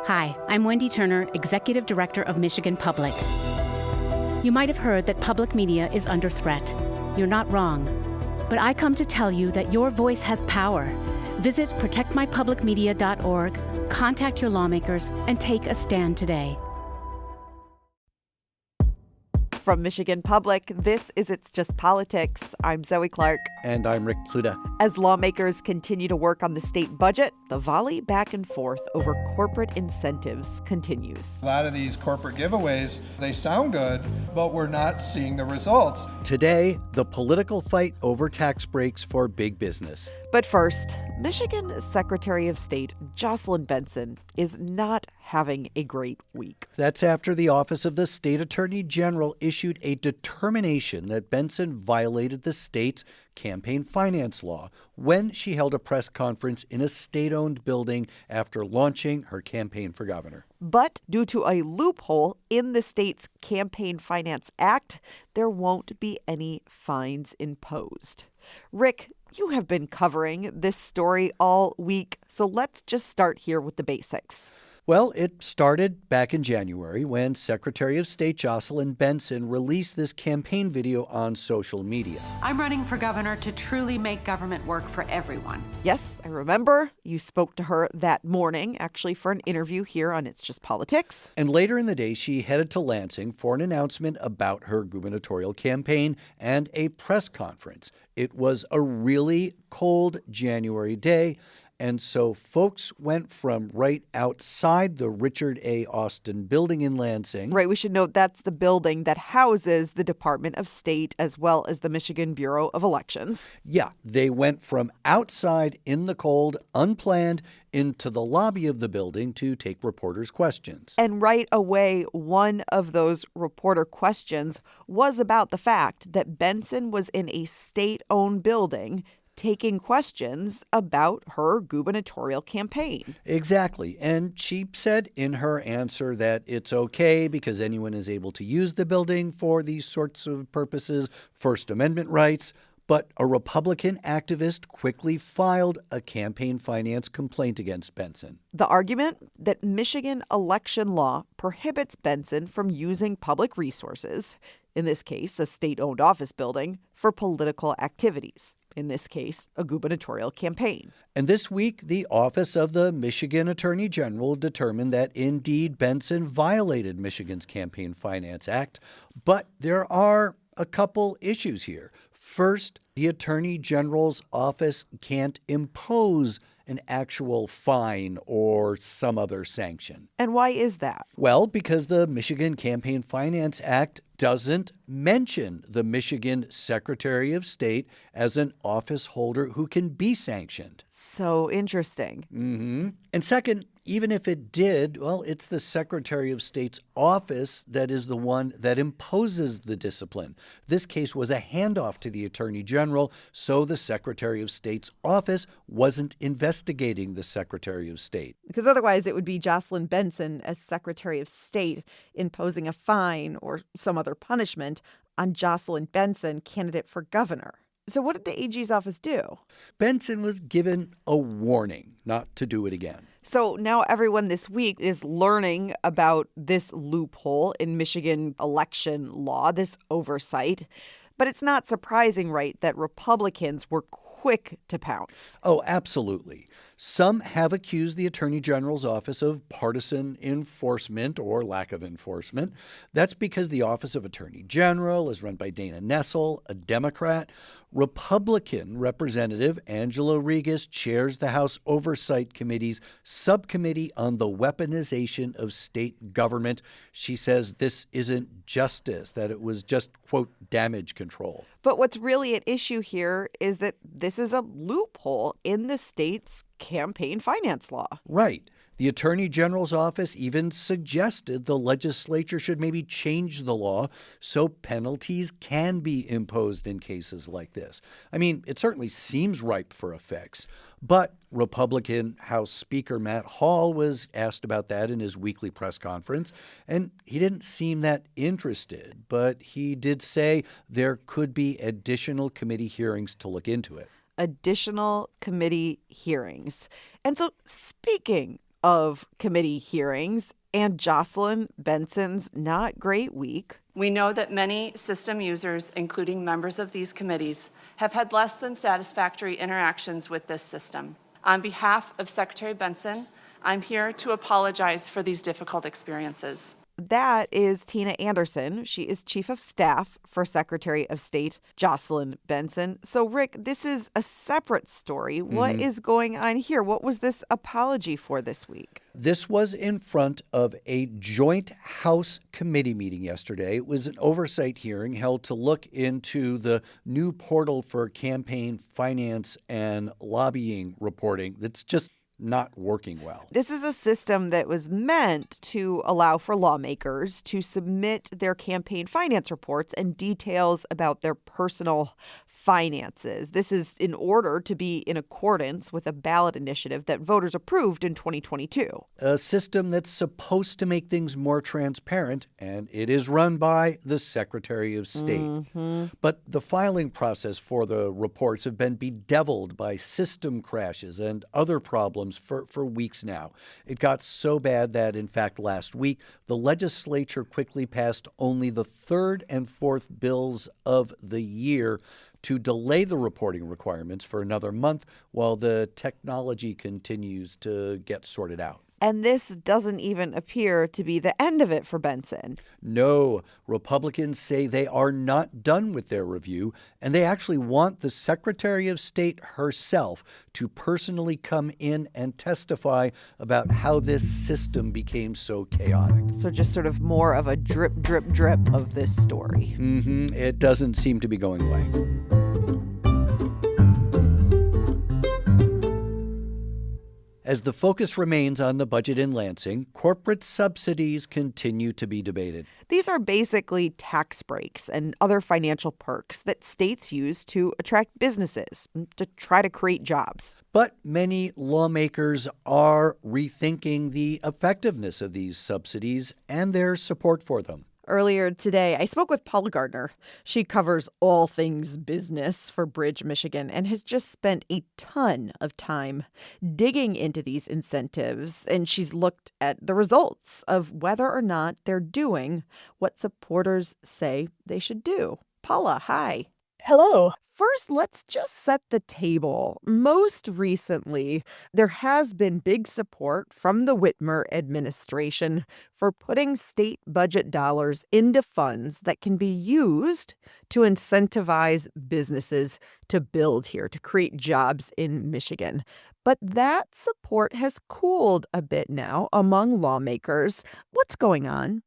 Hi, I'm Wendy Turner, Executive Director of Michigan Public. You might have heard that public media is under threat. You're not wrong. But I come to tell you that your voice has power. Visit protectmypublicmedia.org, contact your lawmakers, and take a stand today. From Michigan Public, this is It's Just Politics. I'm Zoe Clark. And I'm Rick Pluta. As lawmakers continue to work on the state budget, the volley back and forth over corporate incentives continues. A lot of these corporate giveaways, they sound good, but we're not seeing the results. Today, the political fight over tax breaks for big business. But first, Michigan Secretary of State Jocelyn Benson is not having a great week. That's after the Office of the State Attorney General issued a determination that Benson violated the state's campaign finance law when she held a press conference in a state-owned building after launching her campaign for governor. But due to a loophole in the state's Campaign Finance Act, there won't be any fines imposed. Rick, you have been covering this story all week, so let's just start here with the basics. Well, it started back in January when Secretary of State Jocelyn Benson released this campaign video on social media. I'm running for governor to truly make government work for everyone. Yes, I remember. You spoke to her that morning, actually, for an interview here on It's Just Politics. And later in the day, she headed to Lansing for an announcement about her gubernatorial campaign and a press conference. It was a really cold January day. And so folks went from right outside the Richard A. Austin building in Lansing. Right, we should note that's the building that houses the Department of State as well as the Michigan Bureau of Elections. Yeah, they went from outside in the cold, unplanned, into the lobby of the building to take reporters' questions. And right away, one of those reporter questions was about the fact that Benson was in a state-owned building taking questions about her gubernatorial campaign. Exactly. And she said in her answer that it's okay because anyone is able to use the building for these sorts of purposes, First Amendment rights. But a Republican activist quickly filed a campaign finance complaint against Benson. The argument that Michigan election law prohibits Benson from using public resources, in this case, a state-owned office building, for political activities. In this case, a gubernatorial campaign. And this week, the Office of the Michigan Attorney General determined that indeed Benson violated Michigan's Campaign Finance Act. But there are a couple issues here. First, the Attorney General's office can't impose an actual fine or some other sanction. And why is that? Well, because the Michigan Campaign Finance Act doesn't mention the Michigan Secretary of State as an office holder who can be sanctioned. So interesting. Mm-hmm. And second, even if it did, well, it's the Secretary of State's office that is the one that imposes the discipline. This case was a handoff to the Attorney General, so the Secretary of State's office wasn't investigating the Secretary of State. Because otherwise it would be Jocelyn Benson as Secretary of State imposing a fine or some other punishment on Jocelyn Benson, candidate for governor. So what did the AG's office do? Benson was given a warning not to do it again. So now everyone this week is learning about this loophole in Michigan election law, this oversight. But it's not surprising, right, that Republicans were quick to pounce. Oh, absolutely. Some have accused the Attorney General's office of partisan enforcement or lack of enforcement. That's because the Office of Attorney General is run by Dana Nessel, a Democrat. Republican Representative Angela Regas chairs the House Oversight Committee's subcommittee on the weaponization of state government. She says this isn't justice, that it was just, quote, damage control. But what's really at issue here is that this is a loophole in the state's campaign finance law. Right. The Attorney General's office even suggested the legislature should maybe change the law so penalties can be imposed in cases like this. I mean, it certainly seems ripe for a fix. But Republican House Speaker Matt Hall was asked about that in his weekly press conference, and he didn't seem that interested. But he did say there could be additional committee hearings to look into it. Additional committee hearings. And so speaking of committee hearings and Jocelyn, Benson's not great week. We know that many system users, including members of these committees, have had less than satisfactory interactions with this system. On behalf of Secretary Benson, I'm here to apologize for these difficult experiences. That is Tina Anderson. She is Chief of Staff for Secretary of State Jocelyn Benson. So, Rick, this is a separate story. What is going on here? What was this apology for this week? This was in front of a joint House committee meeting yesterday. It was an oversight hearing held to look into the new portal for campaign finance and lobbying reporting that's just not working well. This is a system that was meant to allow for lawmakers to submit their campaign finance reports and details about their personal finances. This is in order to be in accordance with a ballot initiative that voters approved in 2022. A system that's supposed to make things more transparent, and it is run by the Secretary of State. But the filing process for the reports have been bedeviled by system crashes and other problems for weeks now. It got so bad that, in fact, last week, the legislature quickly passed only the third and fourth bills of the year to delay the reporting requirements for another month while the technology continues to get sorted out. And this doesn't even appear to be the end of it for Benson. No, Republicans say they are not done with their review, and they actually want the Secretary of State herself to personally come in and testify about how this system became so chaotic. So just sort of more of a drip, drip, drip of this story. It doesn't seem to be going away. As the focus remains on the budget in Lansing, corporate subsidies continue to be debated. These are basically tax breaks and other financial perks that states use to attract businesses, to try to create jobs. But many lawmakers are rethinking the effectiveness of these subsidies and their support for them. Earlier today, I spoke with Paula Gardner. She covers all things business for Bridge, Michigan, and has just spent a ton of time digging into these incentives. And she's looked at the results of whether or not they're doing what supporters say they should do. Paula, hi. Hello. First, let's just set the table. Most recently, there has been big support from the Whitmer administration for putting state budget dollars into funds that can be used to incentivize businesses to build here, to create jobs in Michigan. But that support has cooled a bit now among lawmakers. What's going on?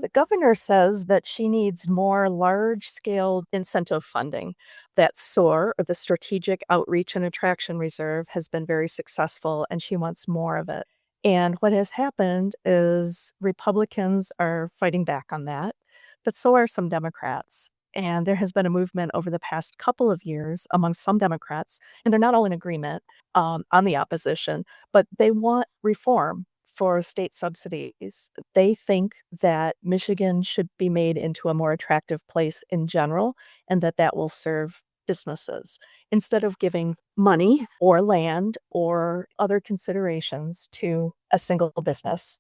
The governor says that she needs more large-scale incentive funding. That SOAR, or the Strategic Outreach and Attraction Reserve, has been very successful, and she wants more of it. And what has happened is Republicans are fighting back on that, but so are some Democrats. And there has been a movement over the past couple of years among some Democrats, and they're not all in agreement on the opposition, but they want reform for state subsidies. They think that Michigan should be made into a more attractive place in general, and that will serve businesses instead of giving money or land or other considerations to a single business.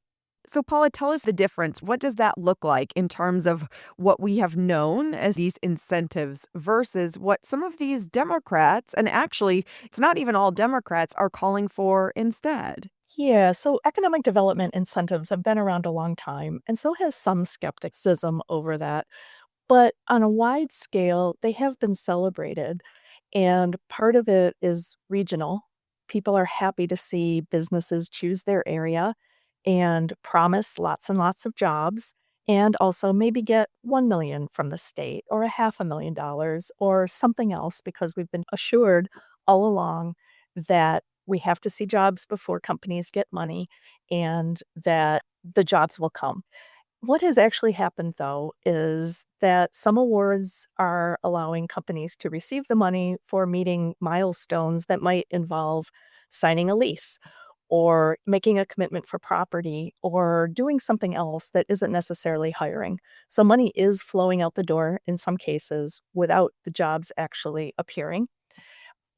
So, Paula, tell us the difference. What does that look like in terms of what we have known as these incentives versus what some of these Democrats, and actually, it's not even all Democrats, are calling for instead? Yeah, so economic development incentives have been around a long time, and so has some skepticism over that. But on a wide scale, they have been celebrated, and part of it is regional. People are happy to see businesses choose their area and promise lots and lots of jobs, and also maybe get $1 million from the state or a $500,000 or something else, because we've been assured all along that we have to see jobs before companies get money, and that the jobs will come. What has actually happened, though, is that some awards are allowing companies to receive the money for meeting milestones that might involve signing a lease or making a commitment for property or doing something else that isn't necessarily hiring. So money is flowing out the door in some cases without the jobs actually appearing.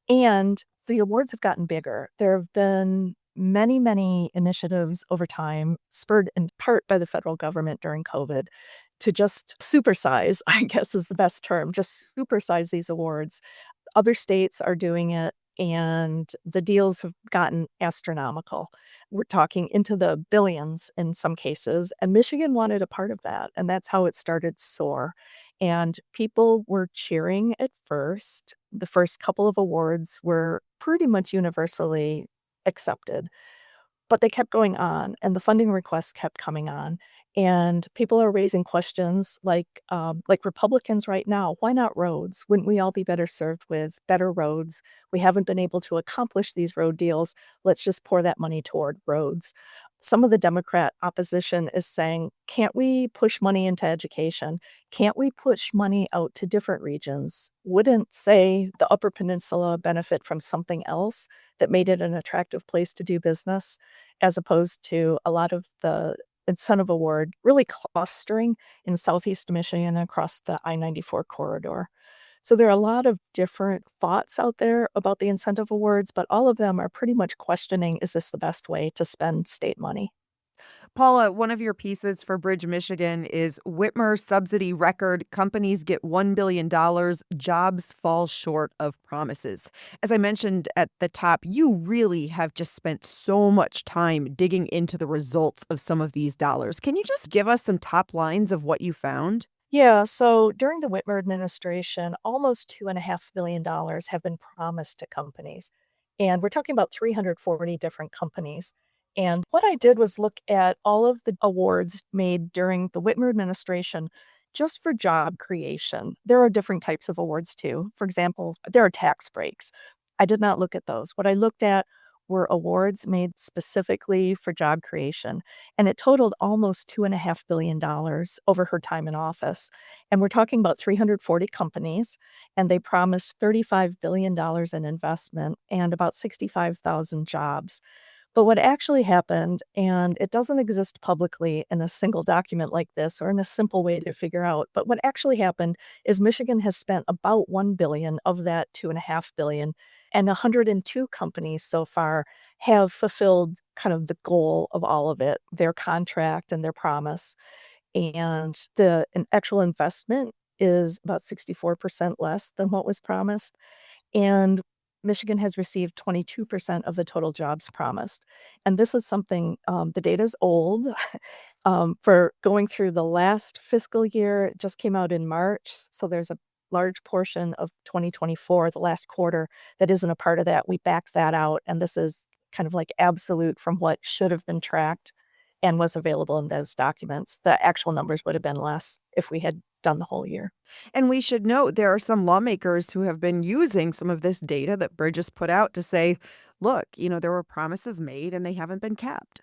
And the awards have gotten bigger. There have been many, many initiatives over time, spurred in part by the federal government during COVID, to just supersize, I guess is the best term, just supersize these awards. Other states are doing it, and the deals have gotten astronomical. We're talking into the billions in some cases, and Michigan wanted a part of that, and that's how it started SOAR. And people were cheering at first. The first couple of awards were pretty much universally accepted. But they kept going on, and the funding requests kept coming on, and people are raising questions like Republicans right now, "Why not roads? Wouldn't we all be better served with better roads? We haven't been able to accomplish these road deals. Let's just pour that money toward roads." Some of the Democrat opposition is saying, "Can't we push money into education? Can't we push money out to different regions? Wouldn't, say, the Upper Peninsula benefit from something else that made it an attractive place to do business?" As opposed to a lot of the incentive award really clustering in Southeast Michigan across the I-94 corridor. So there are a lot of different thoughts out there about the incentive awards, but all of them are pretty much questioning, is this the best way to spend state money? Paula, one of your pieces for Bridge, Michigan is Whitmer subsidy record. Companies get $1 billion. Jobs fall short of promises. As I mentioned at the top, you really have just spent so much time digging into the results of some of these dollars. Can you just give us some top lines of what you found? Yeah, so during the Whitmer administration, almost $2.5 billion have been promised to companies. And we're talking about 340 different companies. And what I did was look at all of the awards made during the Whitmer administration just for job creation. There are different types of awards too. For example, there are tax breaks. I did not look at those. What I looked at were awards made specifically for job creation, and it totaled almost $2.5 billion over her time in office. And we're talking about 340 companies, and they promised $35 billion in investment and about 65,000 jobs. But what actually happened, and it doesn't exist publicly in a single document like this or in a simple way to figure out, but what actually happened is Michigan has spent about 1 billion of that 2.5 billion, and 102 companies so far have fulfilled kind of the goal of all of it, their contract and their promise. And the an actual investment is about 64% less than what was promised. And Michigan has received 22% of the total jobs promised. And this is something, the data's old. For going through the last fiscal year, it just came out in March. So there's a large portion of 2024, the last quarter, that isn't a part of that. We backed that out. And this is kind of like absolute from what should have been tracked and was available in those documents. The actual numbers would have been less if we had done the whole year. And we should note there are some lawmakers who have been using some of this data that Bridges put out to say, look, there were promises made and they haven't been kept.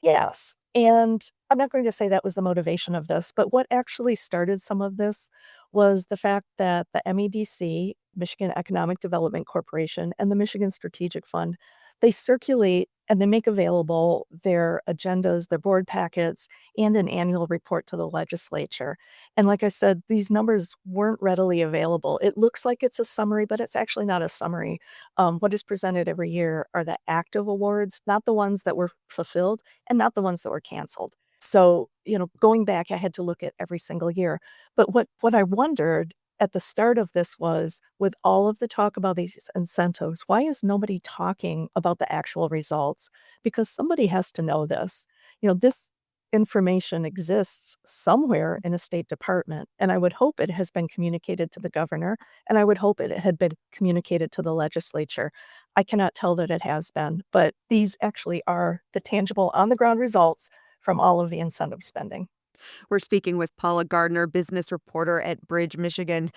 Yes, and I'm not going to say that was the motivation of this, but what actually started some of this was the fact that the MEDC, Michigan Economic Development Corporation, and the Michigan Strategic Fund, they circulate and they make available their agendas, their board packets, and an annual report to the legislature. And like I said, these numbers weren't readily available. It looks like it's a summary, but it's actually not a summary. What is presented every year are the active awards, not the ones that were fulfilled and not the ones that were canceled. So, going back, I had to look at every single year. But what I wondered at the start of this was, with all of the talk about these incentives, why is nobody talking about the actual results? Because somebody has to know this. This information exists somewhere in a state department, and I would hope it has been communicated to the governor, and I would hope it had been communicated to the legislature. I cannot tell that it has been, but these actually are the tangible on the ground results from all of the incentive spending. We're speaking with Paula Gardner, business reporter at Bridge, Michigan.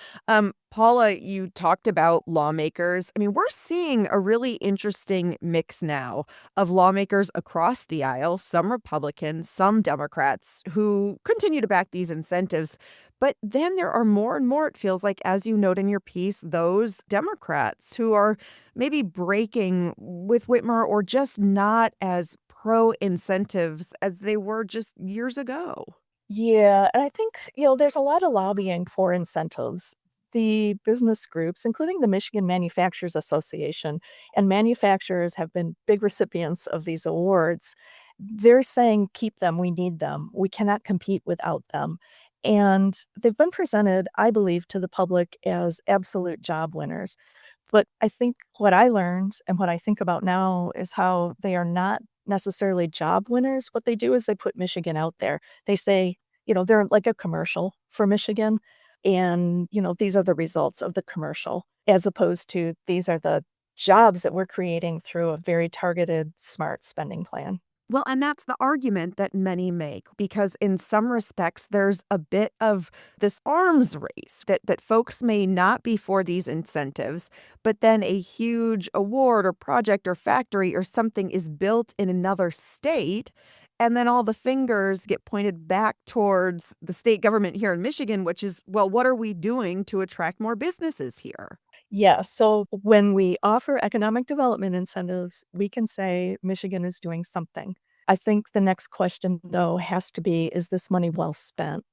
Paula, you talked about lawmakers. I mean, we're seeing a really interesting mix now of lawmakers across the aisle, some Republicans, some Democrats, who continue to back these incentives. But then there are more and more, it feels like, as you note in your piece, those Democrats who are maybe breaking with Whitmer or just not as pro incentives as they were just years ago. Yeah, and I think, there's a lot of lobbying for incentives. the business groups, including the Michigan Manufacturers Association, and manufacturers have been big recipients of these awards. They're saying, keep them, we need them, we cannot compete without them. And they've been presented, I believe, to the public as absolute job winners. But I think what I learned and what I think about now is how they are not necessarily job winners. What they do is they put Michigan out there. They say, they're like a commercial for Michigan. And, these are the results of the commercial, as opposed to these are the jobs that we're creating through a very targeted, smart spending plan. Well, and that's the argument that many make, because in some respects, there's a bit of this arms race that folks may not be for these incentives, but then a huge award or project or factory or something is built in another state. And then all the fingers get pointed back towards the state government here in Michigan, which is, well, what are we doing to attract more businesses here? Yeah, so when we offer economic development incentives, we can say Michigan is doing something. I think the next question, though, has to be, is this money well spent?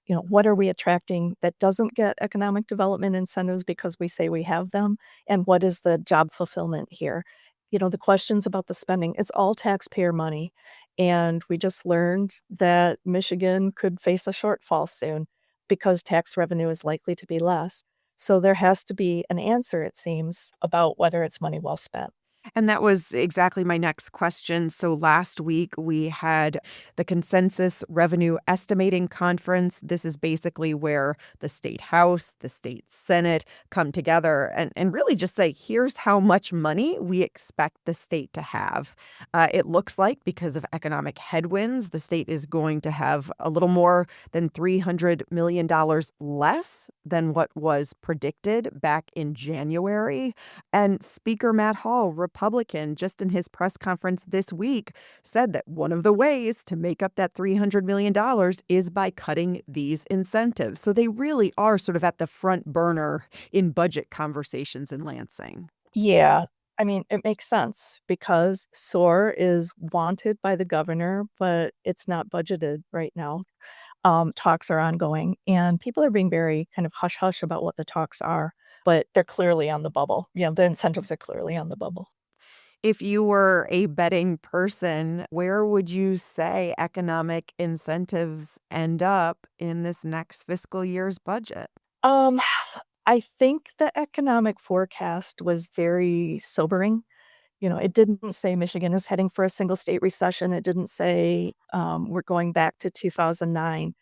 What are we attracting that doesn't get economic development incentives because we say we have them? And what is the job fulfillment here? The questions about the spending, it's all taxpayer money. And we just learned that Michigan could face a shortfall soon because tax revenue is likely to be less. So there has to be an answer, it seems, about whether it's money well spent. And that was exactly my next question. So last week we had the Consensus Revenue Estimating Conference. This is basically where the state house, the state senate come together and really just say, here's how much money we expect the state to have. It looks like because of economic headwinds, the state is going to have a little more than $300 million less than what was predicted back in January. And Speaker Matt Hall, Republican, just in his press conference this week, said that one of the ways to make up that $300 million is by cutting these incentives. So they really are sort of at the front burner in budget conversations in Lansing. Yeah. I mean, it makes sense because SOAR is wanted by the governor, but it's not budgeted right now. Talks are ongoing, and people are being very kind of hush hush about what the talks are, but they're clearly on the bubble. The incentives are clearly on the bubble. If you were a betting person, where would you say economic incentives end up in this next fiscal year's budget? Um, I think the economic forecast was very sobering. It didn't say Michigan is heading for a single state recession. It didn't say we're going back to 2009.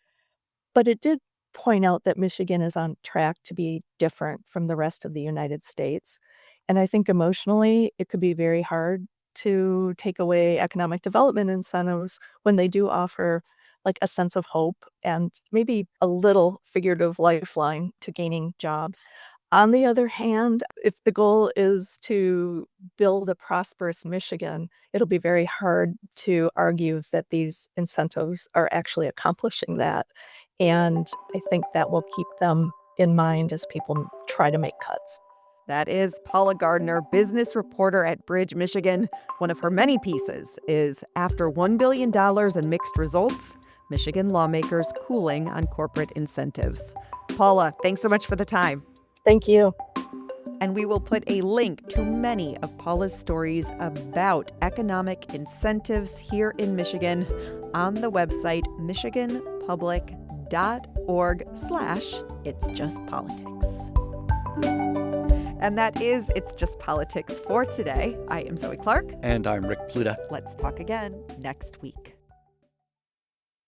But it did point out that Michigan is on track to be different from the rest of the United States. And I think emotionally, it could be very hard to take away economic development incentives when they do offer like a sense of hope and maybe a little figurative lifeline to gaining jobs. On the other hand, if the goal is to build a prosperous Michigan, it'll be very hard to argue that these incentives are actually accomplishing that. And I think that will keep them in mind as people try to make cuts. That is Paula Gardner, business reporter at Bridge, Michigan. One of her many pieces is After $1 billion in mixed results, Michigan lawmakers cooling on corporate incentives. Paula, thanks so much for the time. Thank you. And we will put a link to many of Paula's stories about economic incentives here in Michigan on the website michiganpublic.org/itsjustpolitics. And that is It's Just Politics for today. I am Zoe Clark. And I'm Rick Pluta. Let's talk again next week.